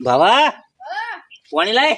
બાવા પાણી લાય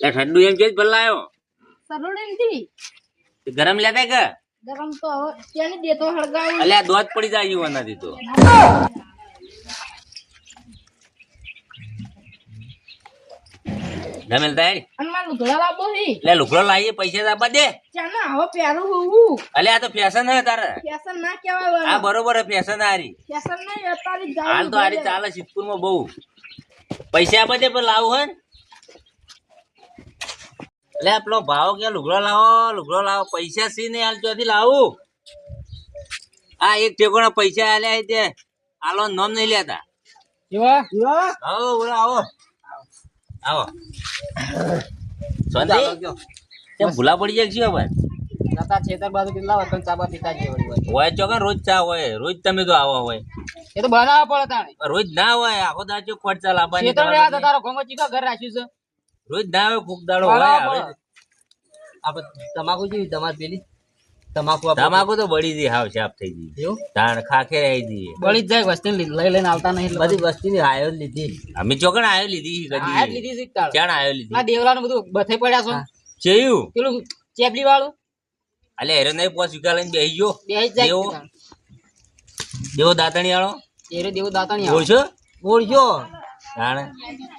ઠંડુ એમ કે ભલાયો સરોડી ગરમ લેતા કે ગરમ તો હવે ત્યાંની દેતો હળગાવી અલ્યા દોધ પડી જાય યુવાનાથી તો ગમે તારી અને મારે લુગડા લાવવો હી લે લુગડો લાવીએ પૈસા આપવા દે ચાના હવે પ્યારું હોવું અલ્યા આ તો ફેશન હે તારે ફેશન ના કહેવાય આ બરોબર હે ફેશન હારી ફેશન નહીં અતારી હાલ તો હારી ચાલે સિદ્ધપુર માં બહુ પૈસા આપવા દે પણ લાવું હે એટલે પેલો ભાવ કે લુગડો લાવો પૈસા સી ને હાલ ચોથી લાવું આ એક ઠેકોના પૈસા આલ્યા તે આલો નામ નહીં લેતા આવો બોલો આવો આવો શાંતિ કેમ ભૂલા પડી જાય છે ભાઈ નતા છેતર બાજુ કેટલા વખત ચાબા પીતા જ હોય ચોકન રોજ ચા હોય રોજ તમે તો આવો હોય એ તો બનાવવા પડે તાણે રોજ ના હોય આખો દાડો ખર્ચા લાવવાની છેતર રહ્યા તો તારો ગોમો ચીકા ઘર રાખ્યું છે રોજ ના હોય કોક દાડો હોય હવે આપણે તમાકુ જેવી તમાર પેલી તમાકુ તો બળી દી હાવ સાફ થઈ ગઈ એવું તાણ ખાખે આવી દી બળી જ જાય વસ્તી લઈ લઈને આવતા નહીં બધી વસ્તીની આયો લીધી અમે ચોકન આયો લીધી આ લીધી છે તાળ ક્યાં આયો લીધી આ દેવલાનું બધું બથે પડ્યા છો ચેયું પેલું ચેપલી વાળું અલે હેરે નહીં પોસ વિકા લઈને બેહી ગયો બેહી જ જાય દેવો દાતણી વાળો એરે દેવું દાતાણી બોલશો બોલજો તાણ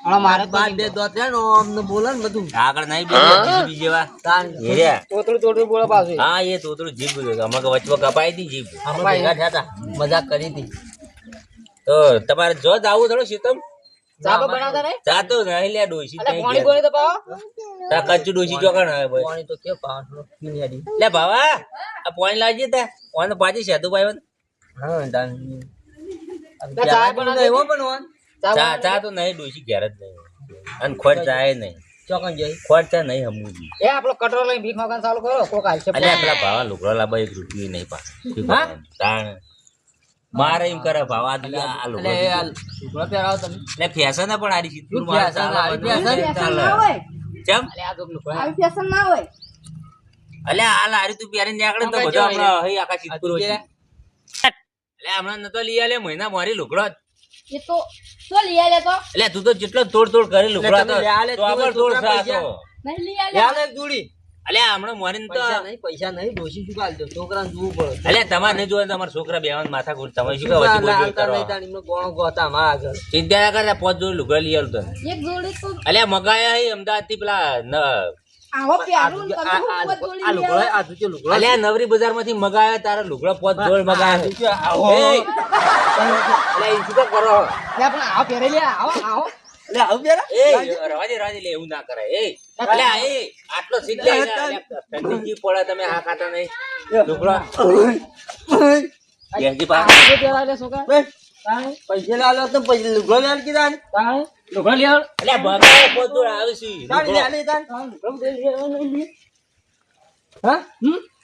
હમણાં મારે બાદ બે દોત રે નો અમને બોલે ને બધું આગળ નહીં બીજી વાર તાણ હેરે તોતરું બોલે પાછું હા એ તોતરું જીભ અમે વચમાં કપાઈ દી જીભ અમે ભેગા થયા હતા મજાક કરી હતી તો તમારે જો આવું થોડું સીતમ ચાબા બનાવતા રે ચા તો નહીં લે ડોસી અલે પાણી બોલે તો પાવ તા કચ્ચું ડોસી ચોકણ આવે ભાઈ પાણી તો કે પાવનો પીનિયાડી લે ભાવા આ પાણી લાવજે તા પાણી પાછી સેતુ ભાઈ હા દાન ચા બનાવતા એવો બનવાન ચા તો નહીં ડોસી ઘેર જ નહીં અને ખોટ ચાય નહીં ચોકન જઈ ખોટ ચા નહીં હમુજી એ આપણો કટરો લઈને ભીખ માંગવાનું ચાલુ કરો કોક આવશે અલ્યા પેલા ભાવા લુગડો લાવવા 1 રૂપિયો નહીં પા તાણ મારે એમ કરે ભાવા આ લુગડો આ લુગડો પહેરાવો તમે લે ફેશન પણ આરી સિદ્ધપુર માં ફેશન ના હોય ચમ અલે આ તો લુગડો આવી ફેશન ના હોય અલ્યા હાલ આરી તું પહેરીને નીકળે તો બધો હમણાં હઈ આખા સિદ્ધપુર છે અલ્યા હમણાં નતો લઈ આલે મહિના મારી લુગડો એ તો તો લઈ આલે તો એટલે તું તો જેટલો તોડ કરી લુગડા તો આબર તોડ સાતો નહીં લઈ આલે યાર એક જોડી અલ્યા હમણાં મોરીને તો પૈસા નહીં ડોશી શું કાલ દો છોકરાને જોવું પડે અલ્યા તમારે નહીં જોવે તમારા છોકરા બેવાન માથા કુટ તમે શું કહો વચ્ચે બોલ કરો ગોણો ગોતા માં આગળ ચિંતા ના કરતા 5 જોડી લુગડા લઈ આલું તને એક જોડી તો અલ્યા મગાયા હે અમદાવાદ થી પેલા આવો પ્યારું ને તમે ઉપર જોડી આ લઈ લુગડો આવો. આ દુચે લુગડો અલ્યા નવરી બજાર માંથી મગાયા તારા લુગડા 5 જોડ મગાયા આવો અલ્યા ઈ શું કરો લે પણ આવો પહેરે લે આવો આવો લે આવો પહેરે એ રવાજે લે એવું ના કરાય એ અલ્યા એ આટલો સીટ લે ઠંડી જી પડે તમે હા ખાતા નહીં લુગડા યજી પા આવો પહેરા લે છોકરા પૈસા લાલો તો પૈસા લુગડો લે કીધા તાણે લુગડો લે અલ્યા બગાડે 5 જોડ આવીશી લે તાણ હા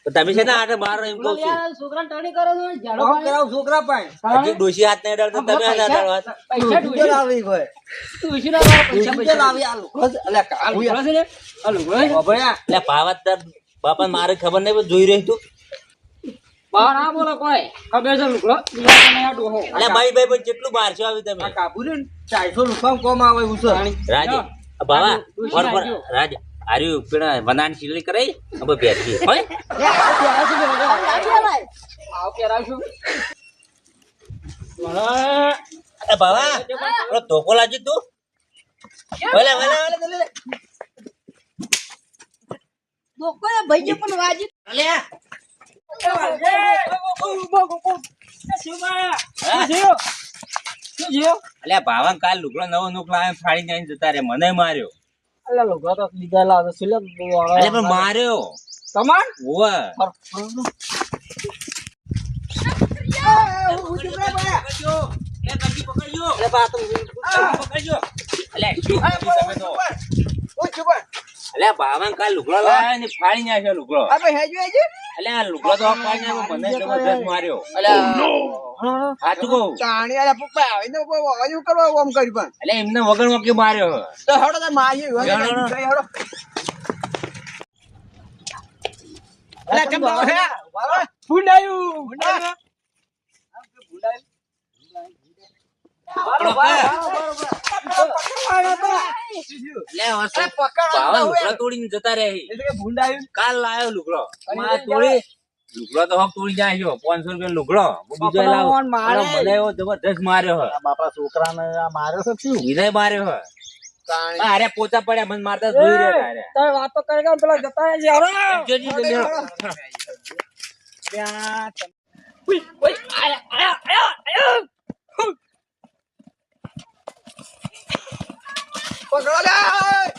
તમે છે ને આટે બાર એમ કહું છું છોકરા ટણી કરો છો જાડો કરાવ છોકરા પાય હજી ડોશી હાથ નહીં અડાડતો તમે હાથ અડાડો હાથ પૈસા ડૂસી લાવી ભાઈ ડૂસી ના પૈસા લાવી આ લુગડો અલ્યા કાલ લુગડો છે ને આ લુગડો ભયા એટલે પાવત તાર બાપા મારે ખબર નહીં પણ જોઈ રહી તું બહાર ના બોલો કોઈ ખબર છે લુગડો દિયા ને આ ડોહો એટલે ભાઈ ભાઈ પણ કેટલું બહાર છો આવી તમે આ કાબુ ને 400 રૂપિયા કોમ આવે હું છે રાજી બાબા ફોન પર રાજ આર્યુ પેલા વનાન સિલી કરાઈ હવે બેઠી હોય આવ કેરાશું એ બાબા પેલો તોકો લાજી તું ઓલે ઓલે ઓલે લે લોકો એ ભાઈઓ પણ વાજી અલે અલે ભાવન કાલ લુગડો નવો નોકલા ફાડી જઈને જતા રે મને માર્યો અલ્યા લુગડો તો લીધા લાવ સિલે અલે પણ માર્યો કમાન ઓવે અલ્યા ભાવાને કાલ લુગડો લાવ્યો ને ફાડી નાખ્યો લુગડો. આ ભાઈ હેજો હેજો અલ્યા લુગડો તો ફાડી નાખ્યો, મને જબરદસ્ત માર્યો. સાચું કહું. ચાણી આલા પપ્પા આવીને અવાજ કરવા ઓમ કરી પણ અલ્યા એમને વગર વગર માર્યો હે. તો હડો તો મારી હડો. હડો અલા કેમ તો હે ફૂંડાયું ફૂંડાયું અલ્યા હશે. ભાવા લુગડો તોડીને જતા રહે. કાલ લાયો લુગડો. મારે તોડી લુગડો તો હક તોડી જાય છે. 500 રૂપિયા લુગડો બીજો લાવો. મને એવો જબરદસ્ત માર્યો હે. બાપા છોકરાને માર્યો છે શું વિનય માર્યો હે. અરે પોતા પડ્યા મને મારતા જોઈ રહ્યા તારે. તમે વાતો કરી ગયા પેલા જતા રહે છે જોજી તો લ્યો. પકડો લે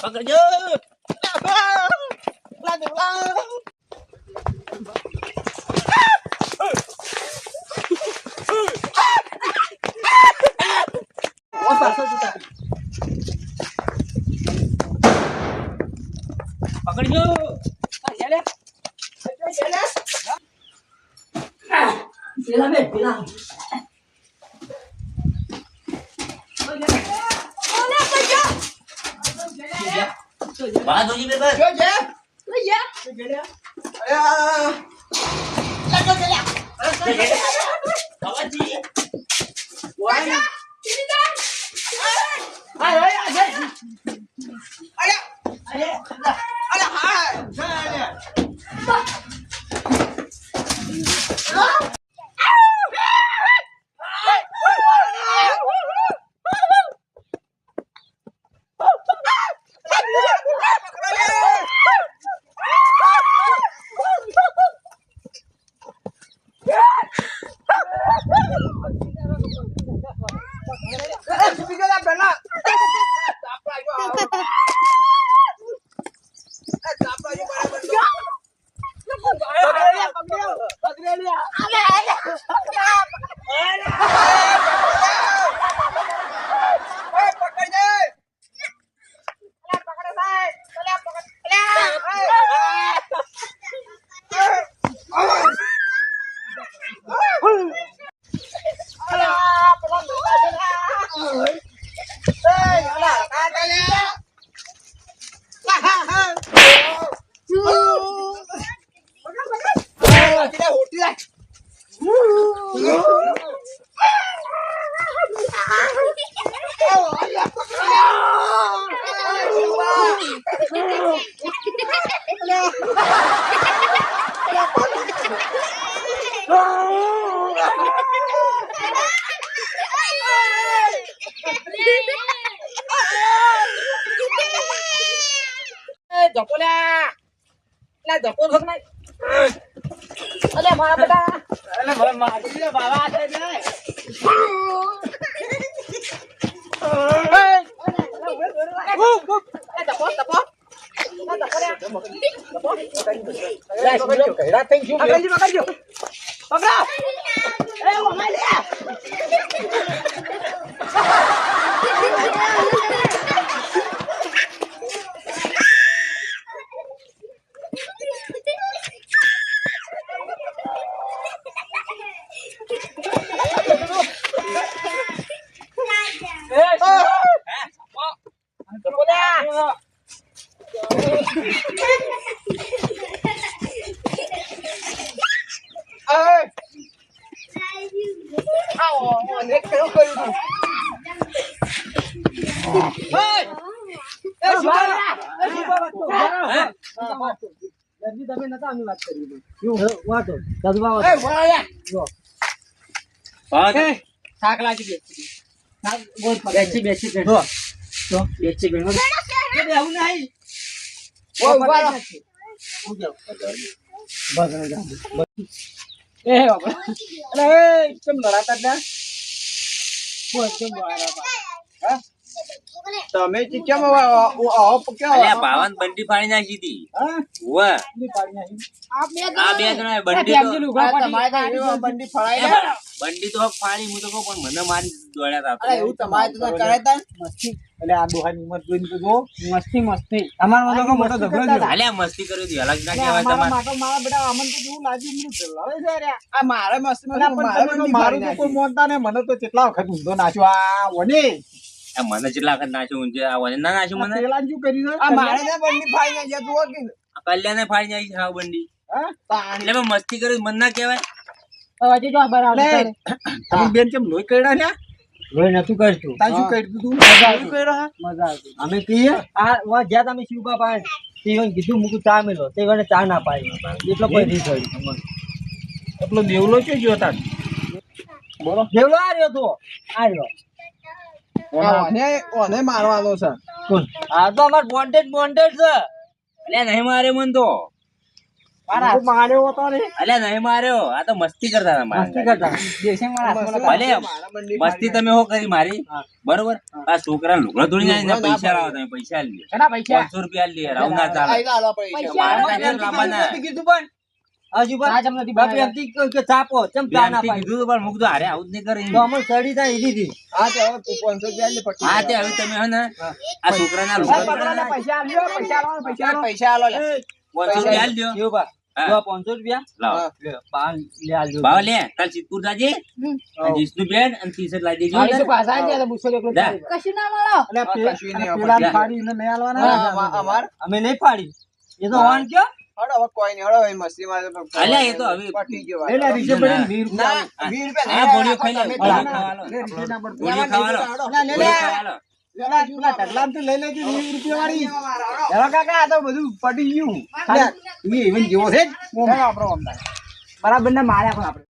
પકડજો. પકડજો. વાત હોજી બે બસ. લઈ જા. બાબાજી. થાક લાગી ગયો બેસી બેસી બેસી બેહું નહીં ઓ ઉભા રહો એ બાબા અરે કેમ લડાતા હતા કોઈ કેમ લડાતા હા તમે કેમ કેવા અલ્યા ભાવન બંડી ફાડી નાખી હતી ઉવ્વ. આ બે આ બે જણા બંડી તો બંડી ફળાઈ બંડી તો ફાડી હું તો કહું પણ મને મારી દોડ્યા હતા. અરે એવું તમારે તો કરાય તા મસ્તી એટલે આ દોહાની ઉંમર જોઈને તો જો મસ્તી અમાર માં મોટો ઝઘડો થયો અલ્યા મસ્તી કર્યું હતી અલગ ના કહેવાય તમારે. મારા બેટા અમન તો જેવું લાગ્યું મને ચલાવે છે રે આ મારે મસ્તી મારું તો કોઈ મોનતા ને મને તો કેટલા વખત ઊંધો નાખ્યો આ વને આ મને જેટલા વખત નાખ્યું ઊંચે આ વને ના નાખ્યું મને. પેલા શું કર્યું આ મારે ને બંડી ફાઈ ના જતું હો કે આ કલ્યાણે ફાડી નાખી સાવ બંડી. હા પાણી એટલે મેં મસ્તી કર્યું મને ના કહેવાય. તમે બેન કેમ લોહી કર્યા ને લોહી નતું કરતું તા શું કર્યું તું મજા કર્યો આવતી અમે કહીએ આ વા જ્યાં તમે શિવબા પાસે તેવન કીધું મૂકું ચા મેલો તે ચા ના પાડી એટલો કોઈ રીત હોય એટલો દેવલો છે જો તાર બોલો જેવલો આ રહ્યો તો આ રહ્યો ઓને મારવાનો છે કોણ આ તો અમાર બોન્ડેડ છે અલ્યા નહીં મારે મન તો. માર્યો હતો ને અલ્યા નહીં માર્યો આ તો મસ્તી કરતા હતા મારા. મસ્તી કરતા દેશે મારા ભલે મસ્તી તમે હો કરી મારી બરોબર. આ છોકરા લુગડો ધોડી જાય પૈસા લાવો તમે પૈસા લે 500 રૂપિયા લે રાવ ના ચાલે. મારા ત્યાં લાવવાના. કીધું પણ હજુ પણ બાપી એમથી કે ચાપો ચમ ચા ના પ્રેમથી પાડી કીધું પણ મુક તો હારે આવું જ નહીં કરે. તો અમે સડી થાય એથી હા તે હવે 500 રૂપિયા લે પટ્ટી હા તે હવે તમે હે ને આ છોકરાના લુગડા પૈસા આલો લે 500 રૂપિયા આલ દ્યો. શિવબા હા. જો 500 રૂપિયા લાવો બાર લે આલજો ભાવ લે કાલ સિદ્ધપુર જાજે જીસનું બેડ અને ટી-શર્ટ લાવી દેજો. જા. કશું ના મળો પેલા ફાડી ને નહીં આલવાના અમાર અમે નહીં પાડી એ તો હોન કયો હડો હવે કોઈ નહીં હડો હવે મસ્તી માં અલ્યા એ તો હવે પટી ગયો એટલે રીસે પડી 20 ના રૂપિયા 20 રૂપિયા આ ગોળીઓ ખાઈ લે. ગોળીઓ ખાવા લો. ગોળીઓ ખાવા લો. લઈ લેજો 20 રૂપિયા વાળી હેલો કાકા આ તો બધું પટી ગયું તું ઇવન જેવો છે આપણો બરાબર ને માર્યા પણ આપણે